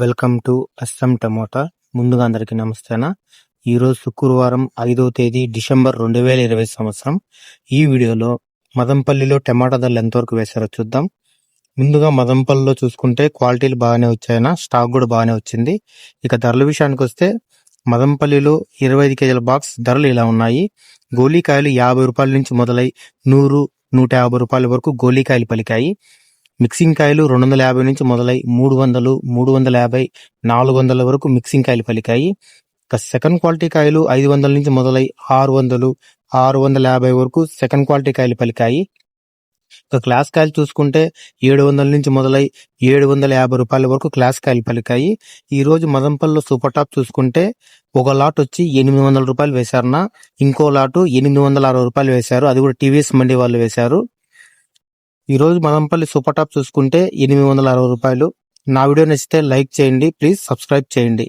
Welcome to Assam tomato. ముందుగా అందరికీ నమస్తేనా. ఈరోజు శుక్రవారం 5వ తేదీ డిసెంబర్ 2020 సంవత్సరం. ఈ వీడియోలో మదంపల్లిలో టమాటా ధరలు ఎంతవరకు వేశారో చూద్దాం. ముందుగా మదంపల్లిలో చూసుకుంటే క్వాలిటీలు బాగానే వచ్చాయన, స్టాక్ కూడా బాగానే వచ్చింది. ఇక ధరల విషయానికి వస్తే మదంపల్లిలో 25 కేజీల బాక్స్ ధరలు ఇలా ఉన్నాయి. గోలీకాయలు 50 రూపాయల నుంచి మొదలై 100, 150 రూపాయల వరకు గోలీకాయలు పలికాయి. మిక్సింగ్ కాయలు 250 నుంచి మొదలై 300, 350, 400 వరకు మిక్సింగ్ కాయలు పలికాయి. ఇక సెకండ్ క్వాలిటీ కాయలు 500 నుంచి మొదలై 600, 650 వరకు సెకండ్ క్వాలిటీ కాయలు పలికాయి. ఇక క్లాస్ కాయలు చూసుకుంటే 700 నుంచి మొదలై 750 రూపాయల వరకు క్లాస్ కాయలు పలికాయి. ఈ రోజు మదంపల్లిలో సూపర్ టాప్ చూసుకుంటే ఒక లాట్ వచ్చి 800 రూపాయలు వేశారన్న, ఇంకో లాటు 860 రూపాయలు వేశారు. అది కూడా టీవీఎస్ మండి వాళ్ళు వేశారు. ఈ రోజు మదంపల్లి సూపర్ టాప్ చూసుకుంటే 860 రూపాయలు. నా వీడియో నచ్చితే లైక్ చేయండి, ప్లీజ్ సబ్స్క్రైబ్ చేయండి.